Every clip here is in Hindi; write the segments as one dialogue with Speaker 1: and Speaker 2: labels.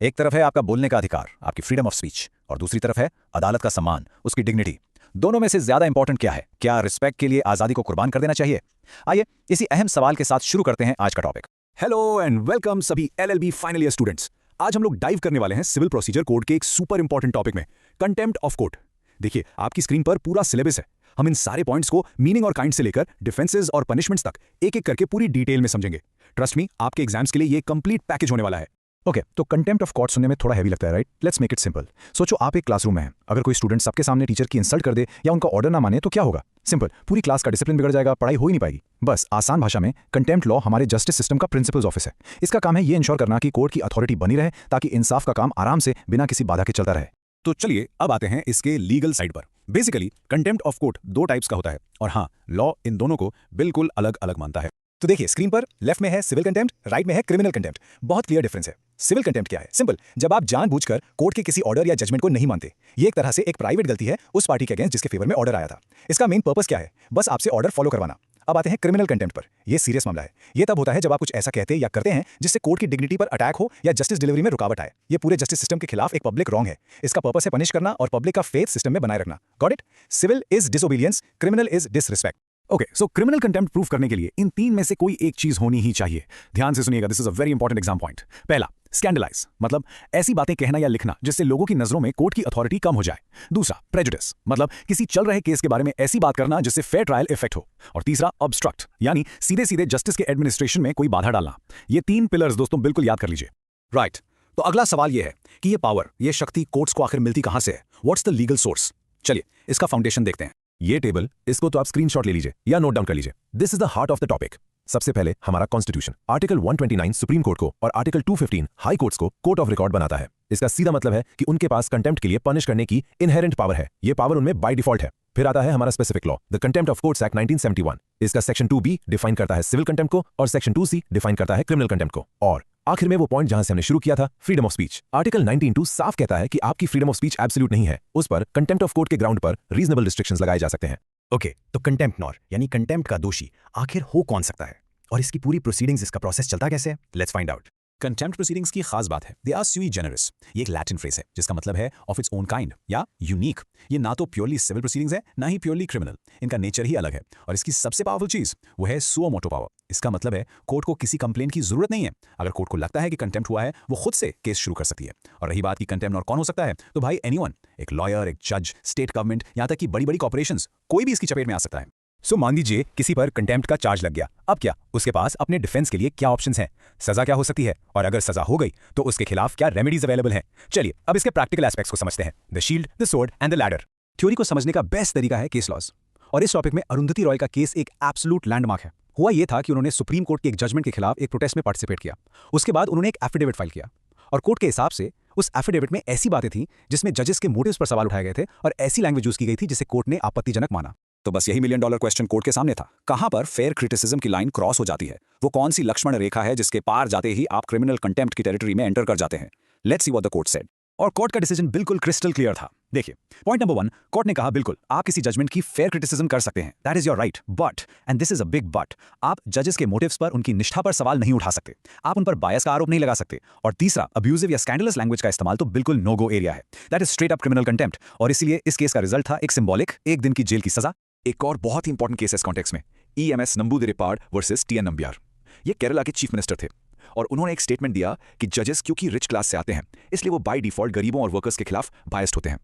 Speaker 1: एक तरफ है आपका बोलने का अधिकार, आपकी फ्रीडम ऑफ स्पीच, और दूसरी तरफ है अदालत का सम्मान, उसकी डिग्निटी। दोनों में से ज्यादा इंपॉर्टेंट क्या है? क्या रिस्पेक्ट के लिए आजादी को कुर्बान कर देना चाहिए? आइए इसी अहम सवाल के साथ शुरू करते हैं आज का टॉपिक।
Speaker 2: हेलो एंड वेलकम सभी एलएलबी फाइनल ईयर स्टूडेंट्स। आज हम लोग डाइव करने वाले हैं सिविल प्रोसीजर कोड के एक सुपर इंपॉर्टेंट टॉपिक में, कंटेम्प्ट ऑफ कोर्ट। देखिए आपकी स्क्रीन पर पूरा सिलेबस है। हम इन सारे पॉइंट्स को मीनिंग और काइंड से लेकर डिफेंसेस और पनिशमेंट्स तक एक एक करके पूरी डिटेल में समझेंगे। ट्रस्ट मी, आपके एग्जाम्स के लिए ये कंप्लीट पैकेज होने वाला है।
Speaker 1: ओके, तो कंटेम्प्ट ऑफ कोर्ट सुनने में थोड़ा हैवी लगता है, right? Let's make it simple. सोचो आप एक क्लासरूम में हैं। अगर कोई स्टूडेंट सबके सामने टीचर की इंसल्ट कर दे या उनका ऑर्डर ना माने तो क्या होगा? सिंपल, पूरी क्लास का डिसिप्लिन बिगड़ जाएगा, पढ़ाई हो ही नहीं पाएगी। बस आसान भाषा में कंटेम्प्ट लॉ हमारे जस्टिस सिस्टम का प्रिंसिपल्स ऑफिस है। इसका काम है ये इंश्योर करना कि कोर्ट की अथॉरिटी बनी रहे ताकि इंसाफ का काम आराम से बिना किसी बाधा के चलता रहे।
Speaker 2: तो चलिए अब आते हैं इसके लीगल साइड पर। बेसिकली कंटेम्प्ट ऑफ कोर्ट दो टाइप्स का होता है और हाँ, लॉ इन दोनों को बिल्कुल अलग अलग मानता है। तो देखिए स्क्रीन पर लेफ्ट में है सिविल कंटेम्प्ट, राइट में है क्रिमिनल कंटेम्प्ट। बहुत क्लियर डिफरेंस है। सिविल कंटेम्प्ट क्या है? सिंपल, जब आप जानबूझकर कोर्ट के किसी ऑर्डर या जजमेंट को नहीं मानते। ये एक तरह से एक प्राइवेट गलती है उस पार्टी के अगेंस्ट जिसके फेवर में ऑर्डर आया था। इसका मेन पर्पस क्या है? बस आपसे ऑर्डर फॉलो करवाना। अब आते हैं क्रिमिनल कंटेम्प्ट पर। यह सीरियस मामला है। यह तब होता है जब आप कुछ ऐसा कहते या करते हैं जिससे कोर्ट की डिग्निटी पर अटैक हो या जस्टिस डिलीवरी में रुकावट आए। ये पूरे जस्टिस सिस्टम के खिलाफ एक पब्लिक रॉन्ग है। इसका पर्पस है पनिश करना और पब्लिक का फेथ सिस्टम में बनाए रखना। Got it? Civil is disobedience, criminal is disrespect.
Speaker 1: Okay, so criminal contempt proof करने के लिए इन तीन में से कोई एक चीज होनी ही चाहिए। ध्यान से सुनिएगा, this is a very important exam point. पहला, स्कैंडलाइज, मतलब ऐसी बातें कहना या लिखना जिससे लोगों की नजरों में कोर्ट की अथॉरिटी कम हो जाए। दूसरा, प्रेजुडिस, मतलब किसी चल रहे केस के बारे में ऐसी बात करना जिससे फेयर ट्रायल इफेक्ट हो। और तीसरा, ऑब्स्ट्रक्ट, यानी सीधे सीधे जस्टिस के एडमिनिस्ट्रेशन में कोई बाधा डालना। ये तीन पिलर्स दोस्तों बिल्कुल याद कर लीजिए।
Speaker 2: राइट, तो अगला सवाल यह है कि ये पावर, ये शक्ति कोर्ट्स को आखिर मिलती कहां से है? What's the legal source? चलिए इसका फाउंडेशन देखते हैं।
Speaker 1: ये टेबल, इसको तो आप स्क्रीनशॉट ले लीजिए या नोट डाउन कर लीजिए। This is the heart of the topic. सबसे पहले हमारा कॉन्स्टिट्यूशन आर्टिकल 129 सुप्रीम कोर्ट को और आर्टिकल 215 हाई कोर्ट्स को कोर्ट ऑफ रिकॉर्ड बनाता है। इसका सीधा मतलब है कि उनके पास कंटेम्प्ट के लिए पनिश करने की इनहेरेंट पावर है। ये पावर उनमें बाय डिफॉल्ट है। फिर आता है हमारा specific law, the contempt of courts act 1971। इसका सेक्शन 2B डिफाइन करता है सिविल कंटेम्प्ट को और सेक्शन 2C डिफाइन करता है क्रिमिनल कंटेम्प्ट को। और आखिर में वो पॉइंट जहां से हमने शुरू किया था, फ्रीडम ऑफ स्पीच। आर्टिकल 19(2) साफ कहता है कि आपकी फ्रीडम ऑफ स्पीच एब्सोल्यूट नहीं है। उस पर कंटेम्प्ट ऑफ कोर्ट के ग्राउंड पर रीजनेबल रिस्ट्रिक्शंस लगाए जा सकते हैं।
Speaker 2: ओके, तो कंटेम्प्ट नॉर यानी कंटेम्प्ट का दोषी आखिर हो कौन सकता है और इसकी पूरी प्रोसीडिंग्स, इसका प्रोसेस चलता कैसे है? Let's find out. Contempt proceedings की खास बात है, दे आर सुई जेनरस। ये एक लैटिन फ्रेज है जिसका मतलब है ऑफ इट्स ओन काइंड या यूनिक। ये ना तो प्योरली सिविल प्रोसीडिंग्स है ना ही प्योरली क्रिमिनल। इनका नेचर ही अलग है और इसकी सबसे पावरफुल चीज वो है सुओ मोटो पावर। इसका मतलब है कोर्ट को किसी कंप्लेंट की जरूरत नहीं है। अगर कोर्ट को लगता है कि कंटेम्प्ट हुआ है, वो खुद से केस शुरू कर सकती है। और रही बात कि कंटेम्प्ट और कौन हो सकता है, तो भाई एनीवन, एक लॉयर, एक जज, स्टेट गवर्नमेंट, यहां तक कि बड़ी बड़ी कॉर्पोरेशंस, कोई भी इसकी चपेट में आ सकता है।
Speaker 1: सो मान लीजिए किसी पर कंटेम्प्ट का चार्ज लग गया। अब क्या उसके पास अपने डिफेंस के लिए क्या ऑप्शंस हैं? सजा क्या हो सकती है? और अगर सजा हो गई तो उसके खिलाफ क्या रेमेडीज अवेलेबल हैं? चलिए अब इसके प्रैक्टिकल एस्पेक्ट्स को समझते हैं। The shield, the sword and the ladder.
Speaker 2: Theory को समझने का बेस्ट तरीका है केस लॉज, और इस टॉपिक में अरुंधति रॉय का केस एक एब्सोल्यूट लैंडमार्क है। हुआ यह था कि उन्होंने सुप्रीम कोर्ट के एक जजमेंट के खिलाफ एक प्रोटेस्ट में पार्टिसिपेट किया। उसके बाद उन्होंने एक एफिडेविट फाइल किया और कोर्ट के हिसाब से उस एफिडेविट में ऐसी बातें थी जिसमें जजेस के मोटिव्स पर सवाल उठाए गए थे और ऐसी लैंग्वेज यूज की गई थी जिसे कोर्ट ने आपत्तिजनक माना।
Speaker 1: तो बस यही $1 मिलियन क्वेश्चन कोर्ट के सामने था। कहां पर फेयर क्रिटिसिज्म की लाइन क्रॉस हो जाती है? वो कौन सी लक्ष्मण रेखा है जिसके पार जाते ही आप क्रिमिनल कंटेम्प्ट की टेरिटरी में एंटर कर जाते हैं? Let's see what the court said. और कोर्ट का डिसीजन बिल्कुल क्रिस्टल क्लियर था। देखिए, पॉइंट नंबर 1, कोर्ट ने कहा बिल्कुल आप किसी जजमेंट की फेयर क्रिटिसिज्म कर सकते हैं, that is your right, but, and this is a big but, आप जजेस के मोटिव्स पर, उनकी निष्ठा पर सवाल नहीं उठा सकते। आप उन पर बायस का आरोप नहीं लगा सकते। और तीसरा, अब्यूजिव या स्कैंडलस लैंग्वेज का इस्तेमाल तो बिल्कुल नो गो एरिया है। That is straight up criminal contempt. और इसलिए इस केस का रिजल्ट था एक सिंबॉलिक 1 दिन की जेल की सजा। एक और बहुत ही इंपॉर्टेंट केस है इस कॉन्टेक्स्ट में, EMS नंबूदिरिपाड वर्सेस TN नंबियार। ये केरला के चीफ मिनिस्टर थे और उन्होंने एक स्टेटमेंट दिया कि जजेस क्योंकि रिच क्लास से आते हैं इसलिए वो बाय डिफॉल्ट गरीबों और वर्कर्स के खिलाफ बायस्ड होते हैं।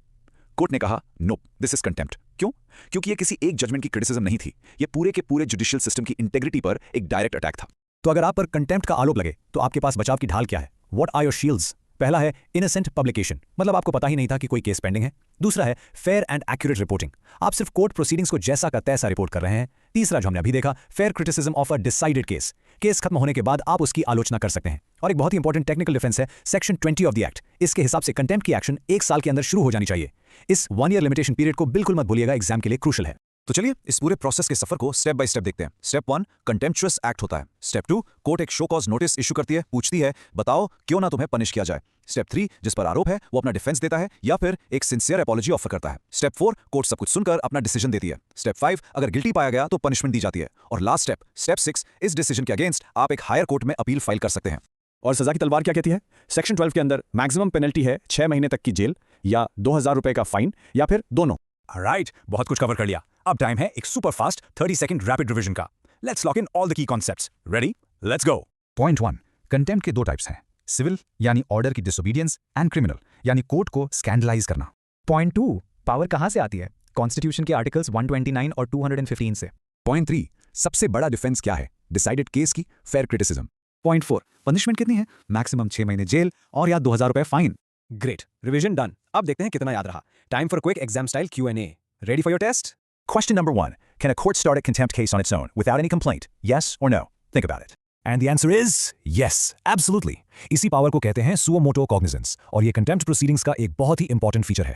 Speaker 1: कोर्ट ने कहा नो, दिस इज कंटेम्प्ट। क्यों? क्योंकि ये किसी एक जजमेंट की क्रिटिसिज्म नहीं थी, ये पूरे के पूरे जुडिशियल सिस्टम की इंटेग्रिटी पर एक डायरेक्ट अटैक था।
Speaker 2: तो अगर आप पर कंटेम्प्ट का आरोप लगे तो आपके पास बचाव की ढाल क्या है? What are your shields? पहला है इनोसेंट पब्लिकेशन, मतलब आपको पता ही नहीं था कि कोई केस पेंडिंग है। दूसरा है फेयर एंड एक्यूरेट रिपोर्टिंग, आप सिर्फ कोर्ट प्रोसीडिंग्स को जैसा का तैसा रिपोर्ट कर रहे हैं। तीसरा जो हमने अभी देखा, fair criticism of a decided case, case खत्म होने के बाद आप उसकी आलोचना कर सकते हैं। और एक बहुत ही इंपॉर्टेंट टेक्निकल डिफेंस है सेक्शन 20 ऑफ द एक्ट। इसके हिसाब से कंटेम्प्ट की एक्शन 1 साल के अंदर शुरू हो जानी चाहिए। इस 1 ईयर लिमिटेशन पीरियड को बिल्कुल मत भूलिएगा, एग्जाम के लिए क्रूशल है।
Speaker 1: तो चलिए इस पूरे प्रोसेस के सफर को स्टेप बाय स्टेप देखते हैं। स्टेप 1, कंटेम्प्चुअस एक्ट होता है। स्टेप 2, कोर्ट एक शो कॉज नोटिस इशू करती है, पूछती है बताओ क्यों ना तुम्हें पनिश किया जाए। स्टेप 3, जिस पर आरोप है वो अपना डिफेंस देता है या फिर एक सिंसियर अपॉलॉजी ऑफर करता है। स्टेप 4, कोर्ट सब कुछ सुनकर अपना डिसीजन देती है। स्टेप 5, अगर गिल्टी पाया गया तो पनिशमेंट दी जाती है। और लास्ट स्टेप 6, इस डिसीजन के अगेंस्ट आप एक हायर कोर्ट में अपील फाइल कर सकते हैं।
Speaker 2: और सजा की तलवार क्या कहती है? सेक्शन 12 के अंदर मैक्सिमम पेनल्टी है 6 महीने तक की जेल या 2000 रुपए का फाइन या फिर दोनों। राइट, बहुत कुछ कवर कर लिया। अब टाइम है एक super fast 30 second rapid revision का। Let's lock in all the key concepts. Ready? Let's go. Point 1, contempt के दो टाइप्स हैं, सिविल यानी ऑर्डर की डिसोबीडियंस एंड क्रिमिनल यानी कोर्ट को स्कैंडलाइज करना।
Speaker 3: पॉइंट 2, पावर कहाँ से आती है? कॉन्स्टिट्यूशन के आर्टिकल्स 129 और 215 से।
Speaker 2: पॉइंट 3, सबसे बड़ा डिफेंस क्या है? डिसाइडेड केस की फेयर क्रिटिसिज्म।
Speaker 1: पॉइंट 4, पनिशमेंट कितनी है? मैक्सिमम 6 महीने जेल और या 2000 रुपए फाइन।
Speaker 4: Great, revision done. अब देखते हैं कितना याद रहा। Time for quick exam style Q&A। Ready for your test?
Speaker 2: Question number 1. Can a court start a contempt case on its own without any complaint? Yes or no? Think about it. And the answer is yes, absolutely. इसी पावर को कहते हैं suo motu cognizance और ये contempt proceedings का एक बहुत ही important feature है।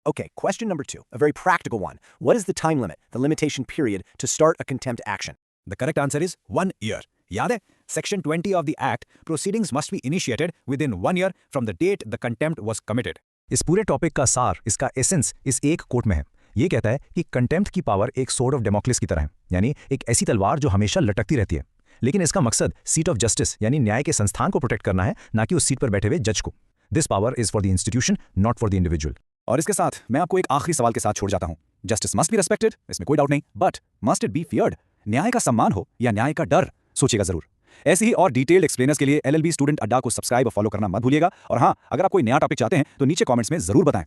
Speaker 5: Okay, question number 2, a very practical one. What is the time limit, the limitation period, to start a contempt action?
Speaker 2: The correct answer is 1 year. याद है? Section 20 of the Act, proceedings must be initiated within 1 year from the date the contempt was committed. इस पूरे टॉपिक का सार, इसका एसेंस इस एक कोट में है। ये कहता है कि कंटेम्प्ट की पावर एक सोर्ड ऑफ डेमोक्लिस की तरह है, यानी एक ऐसी तलवार जो हमेशा लटकती रहती है, लेकिन इसका मकसद सीट ऑफ जस्टिस यानी न्याय के संस्थान को प्रोटेक्ट करना है, ना कि उस सीट पर बैठे हुए जज को। This power is for the institution, not for the individual.
Speaker 1: और इसके साथ मैं आपको एक आखिरी सवाल के साथ छोड़ जाता हूं। जस्टिस मस्ट बी रेस्पेक्टेड, इसमें कोई डाउट नहीं, but must it be feared? न्याय का सम्मान हो या न्याय का डर? सोचिएगा जरूर। ऐसी ही और डिटेल्ड एक्सप्लेनर्स के लिए LLB स्टूडेंट अड्डा को सब्सक्राइब और फॉलो करना मत भूलिएगा। और हाँ, अगर आप कोई नया टॉपिक चाहते हैं तो नीचे कमेंट्स में जरूर बताएं।